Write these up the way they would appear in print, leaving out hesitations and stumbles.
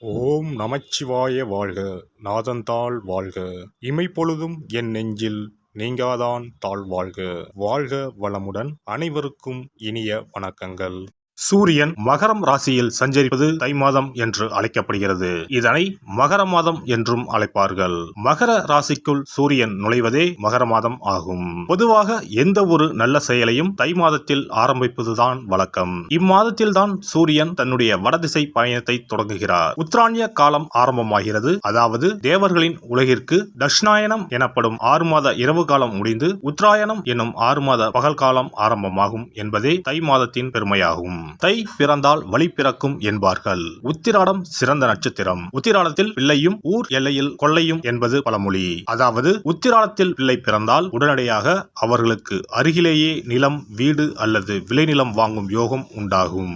ஓம் நமச்சிவாய வாழ்க. நாதந்தாள் வாழ்க. இமைப்பொழுதும் என் நெஞ்சில் நீங்காதான் தாழ் வாழ்க. வாழ்க வளமுடன். அனைவருக்கும் இனிய வணக்கங்கள். சூரியன் மகரம் ராசியில் சஞ்சரிப்பது தை மாதம் என்று அழைக்கப்படுகிறது. இதனை மகர மாதம் என்றும் அழைப்பார்கள். மகர ராசிக்குள் சூரியன் நுழைவதே மகர மாதம் ஆகும். பொதுவாக எந்த ஒரு நல்ல செயலையும் தை மாதத்தில் ஆரம்பிப்பதுதான் வழக்கம். இம்மாதத்தில் தான் சூரியன் தன்னுடைய வடதிசை பயணத்தை தொடங்குகிறார். உத்தராயண காலம் ஆரம்பமாகிறது. அதாவது தேவர்களின் உலகிற்கு தட்சிணாயனம் எனப்படும் 6 மாத இரவு காலம் முடிந்து உத்தராயணம் என்னும் 6 மாத பகல் காலம் ஆரம்பமாகும் என்பதே தை மாதத்தின் பெருமையாகும். தை பிறந்தால் வழி பிறக்கும் என்பார்கள். உத்திராடம் சிறந்த நட்சத்திரம். உத்திராடத்தில் பிள்ளையும் ஊர் எல்லையில் கொள்ளையும் என்பது பழமொழி. அதாவது உத்திராடத்தில் பிள்ளை பிறந்தால் உடனடியாக அவர்களுக்கு அருகிலேயே நிலம், வீடு அல்லது விளைநிலம் வாங்கும் யோகம் உண்டாகும்.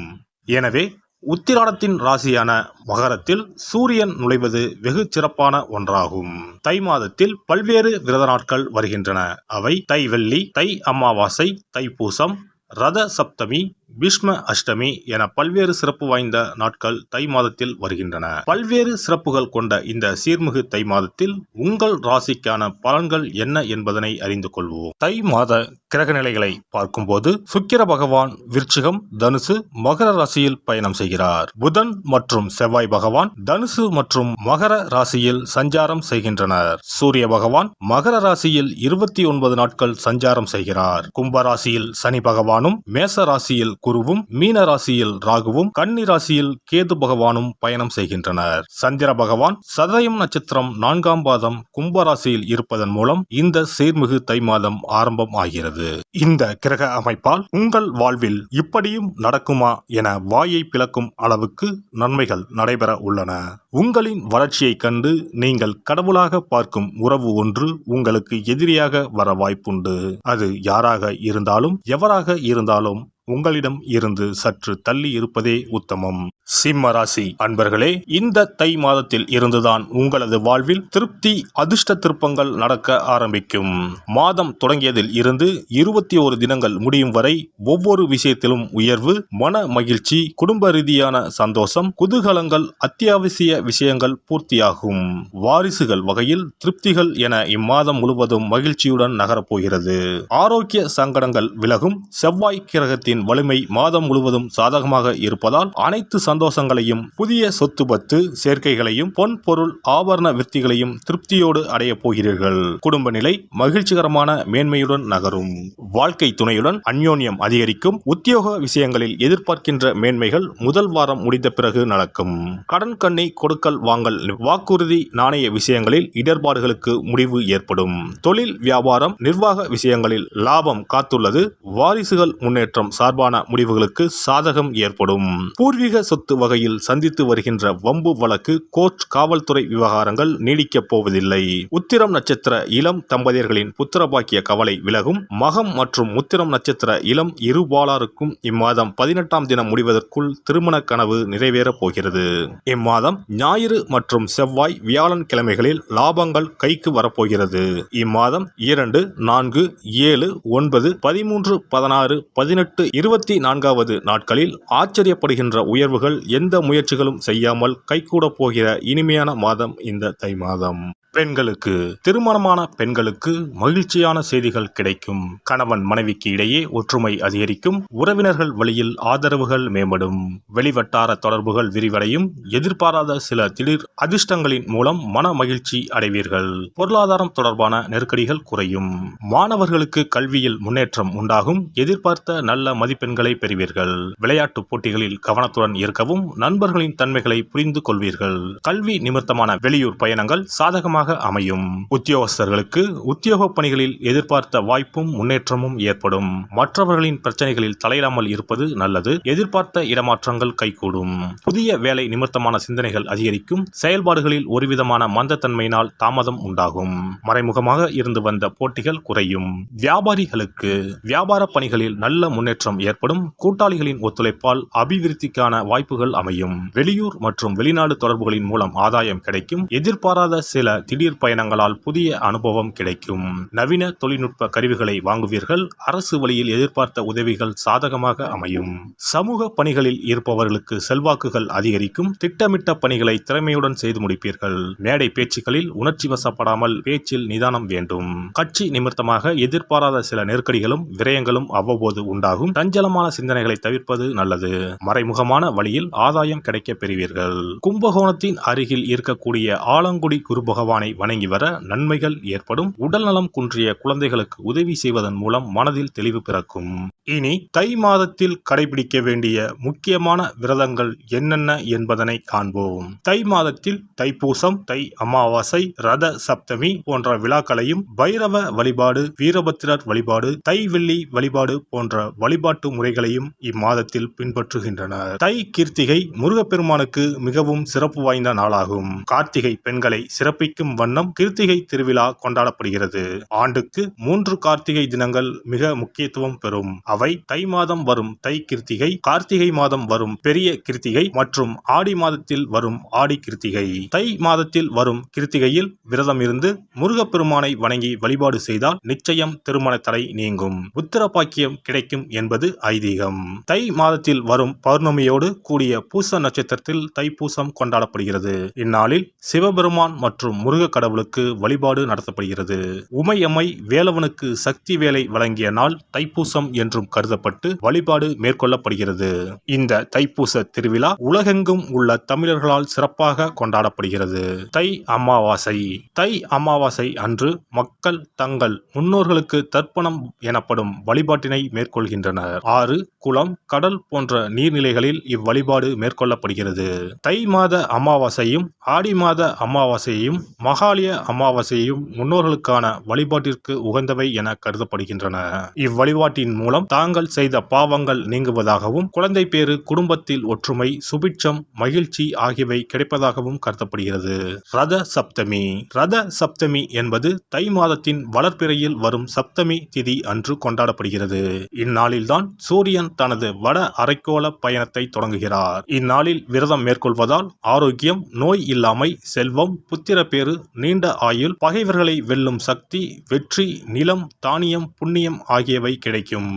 எனவே உத்திராடத்தின் ராசியான மகரத்தில் சூரியன் நுழைவது வெகு சிறப்பான ஒன்றாகும். தை மாதத்தில் பல்வேறு விரத நாட்கள் வருகின்றன. அவை தை வெள்ளி, தை அமாவாசை, தைப்பூசம், ரத சப்தமி, பீஷ்ம அஷ்டமி என பல்வேறு சிறப்பு வாய்ந்த நாட்கள் தை மாதத்தில் வருகின்றன. பல்வேறு சிறப்புகள் கொண்ட இந்த சீர்மிகு தை மாதத்தில் உங்கள் ராசிக்கான பலன்கள் என்ன என்பதனை அறிந்து கொள்வோம். தை மாத கிரக நிலைகளை பார்க்கும்போது சுக்கிர பகவான் விருச்சிகம், தனுசு, மகர ராசியில் பயணம் செய்கிறார். புதன் மற்றும் செவ்வாய் பகவான் தனுசு மற்றும் மகர ராசியில் சஞ்சாரம் செய்கின்றனர். சூரிய பகவான் மகர ராசியில் 29 நாட்கள் சஞ்சாரம் செய்கிறார். கும்ப ராசியில் சனி பகவானும், மேச ராசியில் குருவும், மீன ராசியில் ராகுவும், கன்னி ராசியில் கேது பகவானும் பயணம் செய்கின்றனர். சந்திர பகவான் சதயம் நட்சத்திரம் 4ஆம் பாதம் கும்ப ராசியில் இருப்பதன் மூலம் இந்த சீர்மிகு தை மாதம் ஆரம்பம் ஆகிறது. இந்த கிரக அமைப்பால் உங்கள் வாழ்வில் இப்படியும் நடக்குமா என வாயை பிளக்கும் அளவுக்கு நன்மைகள் நடைபெற உள்ளன. உங்களின் வளர்ச்சியை கண்டு நீங்கள் கடவுளாக பார்க்கும் உறவு ஒன்று உங்களுக்கு எதிரியாக வர வாய்ப்புண்டு. அது யாராக இருந்தாலும் எவராக இருந்தாலும் உங்களிடம் இருந்து சற்று தள்ளி இருப்பதே உத்தமம். சிம்ம ராசி அன்பர்களே, இந்த தை மாதத்தில் இருந்துதான் உங்களது வாழ்வில் திருப்தி, அதிர்ஷ்ட திருப்பங்கள் நடக்க ஆரம்பிக்கும். மாதம் தொடங்கியதில் இருந்து 21 தினங்கள் முடியும் வரை ஒவ்வொரு விஷயத்திலும் உயர்வு, மன மகிழ்ச்சி, குடும்ப ரீதியான சந்தோஷம், குதூகலங்கள், அத்தியாவசிய விஷயங்கள் பூர்த்தியாகும். வாரிசுகள் வகையில் திருப்திகள் என இம்மாதம் முழுவதும் மகிழ்ச்சியுடன் நகரப்போகிறது. ஆரோக்கிய சங்கடங்கள் விலகும். செவ்வாய் கிரகத்தின் வலிமை மாதம் முழுவதும் சாதகமாக இருப்பதால் அனைத்து சந்தோஷங்களையும், புதிய சொத்து பத்து சேர்க்கைகளையும், பொன் பொருள் ஆபரண விருத்திகளையும் திருப்தியோடு அடைய போகிறீர்கள். குடும்ப நிலை மகிழ்ச்சிகரமான மேன்மையுடன் நகரும். வாழ்க்கை துணையுடன் அந்யோன்யம் அதிகரிக்கும். உத்தியோக விஷயங்களில் எதிர்பார்க்கின்ற மேன்மைகள் முதல் வாரம் முடிந்த பிறகு நடக்கும். கடன் கண்ணி கொடுக்கல் வாங்கல், வாக்குறுதி, நாணய விஷயங்களில் இடர்பாடுகளுக்கு முடிவு ஏற்படும். தொழில், வியாபாரம், நிர்வாக விஷயங்களில் லாபம் காத்துள்ளது. வாரிசுகள் முன்னேற்றம் சார்பான முடிவுகளுக்கு சாதகம் ஏற்படும். பூர்வீக சொத்து வகையில் சந்தித்து வருகின்ற வம்பு வழக்கு, கோர்ட், காவல்துறை விவகாரங்கள் நீடிக்கப் போவதில்லை. உத்திரம் நட்சத்திர இளம் தம்பதியர்களின் புத்திரபாக்கிய கவலை விலகும். மகம் மற்றும் உத்திரம் நட்சத்திர இளம் இருபாலாருக்கும் இம்மாதம் 18ஆம் தினம் முடிவதற்குள் திருமண கனவு நிறைவேறப் போகிறது. இம்மாதம் ஞாயிறு மற்றும் செவ்வாய், வியாழன் கிழமைகளில் லாபங்கள் கைக்கு வரப்போகிறது. இம்மாதம் 2, 4, 7, 9, 13, 16, 18, 24வது நாட்களில் ஆச்சரியப்படுகின்ற உயர்வுகள் எந்த முயற்சிகளும் செய்யாமல் கைகூடப் போகிற இனிமையான மாதம் இந்த தை மாதம். பெண்களுக்கு, திருமணமான பெண்களுக்கு மகிழ்ச்சியான செய்திகள் கிடைக்கும். கணவன் மனைவிக்கு இடையே ஒற்றுமை அதிகரிக்கும். உறவினர்கள் வழியில் ஆதரவுகள் மேம்படும். வெளிவட்டார தொடர்புகள் விரிவடையும். எதிர்பாராத சில திடீர் அதிர்ஷ்டங்களின் மூலம் மன மகிழ்ச்சி அடைவீர்கள். பொருளாதாரம் தொடர்பான நெருக்கடிகள் குறையும். மாணவர்களுக்கு கல்வியில் முன்னேற்றம் உண்டாகும். எதிர்பார்த்த நல்ல மதிப்பெண்களை பெறுவீர்கள். விளையாட்டு போட்டிகளில் கவனத்துடன் இருக்கவும். நண்பர்களின் தன்மைகளை புரிந்து கொள்வீர்கள். கல்வி நிமித்தமான வெளியூர் பயணங்கள் சாதகமாக அமையும். உத்தியோகஸ்தர்களுக்கு உத்தியோக பணிகளில் எதிர்பார்த்த வாய்ப்பும் முன்னேற்றமும் ஏற்படும். மற்றவர்களின் பிரச்சனைகளில் தலையிடாமல் இருப்பது நல்லது. எதிர்பார்த்த இடமாற்றங்கள் கைகூடும். புதிய வேலை நிமித்தமான சிந்தனைகள் அதிகரிக்கும். செயல்பாடுகளில் ஒருவிதமான மந்தத்தன்மையினால் தாமதம் உண்டாகும். மறைமுகமாக இருந்து வந்த போட்டிகள் குறையும். வியாபாரிகளுக்கு வியாபார பணிகளில் நல்ல முன்னேற்றம் ஏற்படும். கூட்டாளிகளின் ஒத்துழைப்பால் அபிவிருத்திக்கான வாய்ப்புகள் அமையும். வெளியூர் மற்றும் வெளிநாடு தொடர்புகளின் மூலம் ஆதாயம் கிடைக்கும். எதிர்பாராத சில திடீர் பயணங்களால் புதிய அனுபவம் கிடைக்கும். நவீன தொழில்நுட்ப கருவிகளை வாங்குவீர்கள். அரசு வழியில் எதிர்பார்த்த உதவிகள் சாதகமாக அமையும். சமூக பணிகளில் இருப்பவர்களுக்கு செல்வாக்குகள் அதிகரிக்கும். திட்டமிட்ட பணிகளை திறமையுடன் செய்து முடிப்பீர்கள். மேடை பேச்சுக்களில் உணர்ச்சி வசப்படாமல் பேச்சில் நிதானம் வேண்டும். கட்சி நிமித்தமாக எதிர்பாராத சில நெருக்கடிகளும் விரயங்களும் அவ்வப்போது உண்டாகும். சஞ்சலமான சிந்தனைகளை தவிர்ப்பது நல்லது. மறைமுகமான வழியில் ஆதாயம் கிடைக்க பெறுவீர்கள். கும்பகோணத்தின் அருகில் இருக்கக்கூடிய ஆலங்குடி குரு பகவானை வணங்கி வர நன்மைகள் ஏற்படும். உடல்நலம் குன்றிய குழந்தைகளுக்கு உதவி செய்வதன் மூலம் மனதில் தெளிவு பிறக்கும். இனி தை மாதத்தில் கடைபிடிக்க வேண்டிய முக்கியமான விரதங்கள் என்னென்ன என்பதனை காண்போம். தை மாதத்தில் தைப்பூசம், தை அமாவாசை, ரத சப்தமி போன்ற விழாக்களையும், பைரவ வழிபாடு, வீரபத்திரர் வழிபாடு, தை வெள்ளி வழிபாடு போன்ற வழிபாட்டு முறைகளையும் இம்மாதத்தில் பின்பற்றுகின்றனர். தை கிருத்திகை முருகப்பெருமானுக்கு மிகவும் சிறப்பு வாய்ந்த நாளாகும். கார்த்திகை பெண்களை சிறப்பிக்கும் வண்ணம் கிருத்திகை திருவிழா கொண்டாடப்படுகிறது. ஆண்டுக்கு 3 கார்த்திகை தினங்கள் மிக முக்கியத்துவம் பெறும். அவை தை மாதம் வரும் தை கிருத்திகை, கார்த்திகை மாதம் வரும் பெரிய கிருத்திகை மற்றும் ஆடி மாதத்தில் வரும் ஆடி கிருத்திகை. தை மாதத்தில் வரும் கிருத்திகையில் விரதம் இருந்து முருகப்பெருமானை வணங்கி வழிபாடு செய்தால் நிச்சயம் திருமண தடை நீங்கும். புத்திர பாக்கியம் கிடைக்கும் என்பது ஐதீகம். தை மாதத்தில் வரும் பௌர்ணமியோடு கூடிய பூச நட்சத்திரத்தில் தைப்பூசம் கொண்டாடப்படுகிறது. இந்நாளில் சிவபெருமான் மற்றும் முருக கடவுளுக்கு வழிபாடு நடத்தப்படுகிறது. உமையம்மை வேலவனுக்கு சக்தி வேலை வழங்கிய நாள் தைப்பூசம் என்றும் கருதப்பட்டு வழிபாடு மேற்கொள்ளப்படுகிறது. இந்த தைப்பூச திருவிழா உலகெங்கும் உள்ள தமிழர்களால் சிறப்பாக கொண்டாடப்படுகிறது. தை அமாவாசை. தை அமாவாசை அன்று மக்கள் தங்கள் முன்னோர்களுக்கு தர்ப்பணம் எனப்படும் வழிபாட்டினை மேற்கொள்கின்றனர். ஆறு, குளம், கடல் போன்ற நீர்நிலைகளில் இவ்வழிபாடு மேற்கொள்ளப்படுகிறது. தை மாத அமாவாசையும் ஆடி மாத அமாவாசையும் மகாலய அமாவாசையும் முன்னோர்களுக்கான வழிபாட்டிற்கு உகந்தவை என கருதப்படுகின்றன. இவ்வழிபாட்டின் மூலம் தாங்கள் செய்த பாவங்கள் நீங்குவதாகவும் குழந்தை பேறு, குடும்பத்தில் ஒற்றுமை, சுபிட்சம், மகிழ்ச்சி ஆகியவை கிடைப்பதாகவும் கருதப்படுகிறது. ரத சப்தமி. ரத சப்தமி என்பது தை மாதத்தின் வளர்பிறையில் வரும் சப்தமி திதி அன்று கொண்டாடப்படுகிறது. இந்நாளில்தான் சூரியன் தனது வட அரைக்கோள பயணத்தை தொடங்குகிறார். இந்நாளில் விரதம் மேற்கொள்வதால் ஆரோக்கியம், நோய் இல்லாமை, செல்வம், புத்திர பேறு, நீண்ட ஆயுள், பகைவர்களை வெல்லும் சக்தி, வெற்றி, நிலம், தானியம், புண்ணியம் ஆகியவை கிடைக்கும்.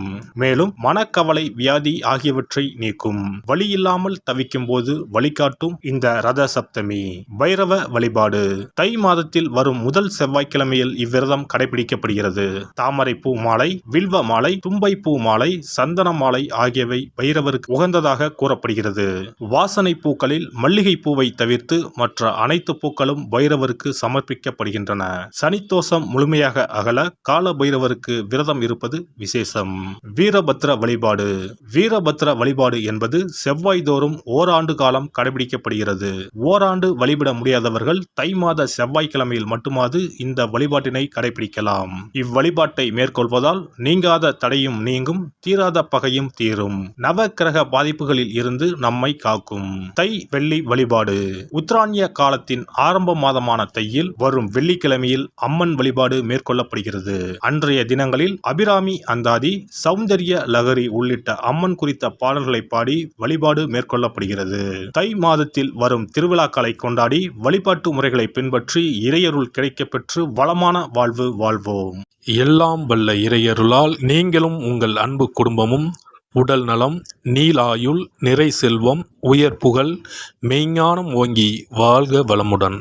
மேலும் மனக்கவலை, வியாதி ஆகியவற்றை நீக்கும். வழியில்லாமல் தவிக்கும் போது வழிகாட்டும் இந்த ரத சப்தமி. பைரவ வழிபாடு. தை மாதத்தில் வரும் முதல் செவ்வாய்க்கிழமையில் இவ்விரதம் கடைபிடிக்கப்படுகிறது. தாமரை பூ மாலை, வில்வ மாலை, தும்பை பூ மாலை, சந்தன மாலை ஆகியவை பைரவருக்கு உகந்ததாக கூறப்படுகிறது. வாசனை பூக்களில் மல்லிகை பூவை தவிர்த்து மற்ற அனைத்து பூக்களும் பைரவருக்கு சமர்ப்பிக்கப்படுகின்றன. சனித்தோஷம் முழுமையாக அகல கால பைரவருக்கு விரதம் இருப்பது விசேஷம். வீரபத்ர வழிபாடு. வீரபத்ர வழிபாடு என்பது செவ்வாய் தோறும் ஓராண்டு காலம் கடைபிடிக்கப்படுகிறது. ஓராண்டு வழிபட முடியாதவர்கள் தை மாத செவ்வாய்க்கிழமையில் மட்டுமாவது இந்த வழிபாட்டினை கடைபிடிக்கலாம். இவ்வழிபாட்டை மேற்கொள்வதால் நீங்காத தடையும் நீங்கும், தீராத பகையும் தீரும், நவ கிரக பாதிப்புகளில் இருந்து நம்மை காக்கும். தை வெள்ளி வழிபாடு. உத்தராயண காலத்தின் ஆரம்ப மாதமான தையில் வரும் வெள்ளிக்கிழமையில் அம்மன் வழிபாடு மேற்கொள்ளப்படுகிறது. அன்றைய தினங்களில் அபிராமி அந்தாதி, சௌந்தர்ய லகரி உள்ளிட்ட அம்மன் குறித்த பாடல்களை பாடி வழிபாடு மேற்கொள்ளப்படுகிறது. தை மாதத்தில் வரும் திருவிழாக்களை கொண்டாடி வழிபாட்டு முறைகளை பின்பற்றி இறையருள் கிடைக்கப்பெற்று வளமான வாழ்வு வாழ்வோம். எல்லாம் வல்ல இறையருளால் நீங்களும் உங்கள் அன்பு குடும்பமும் உடல் நலம், நீலாயுள், நிறை செல்வம், உயர் புகழ், மெய்ஞானம் ஓங்கி வாழ்க வளமுடன்.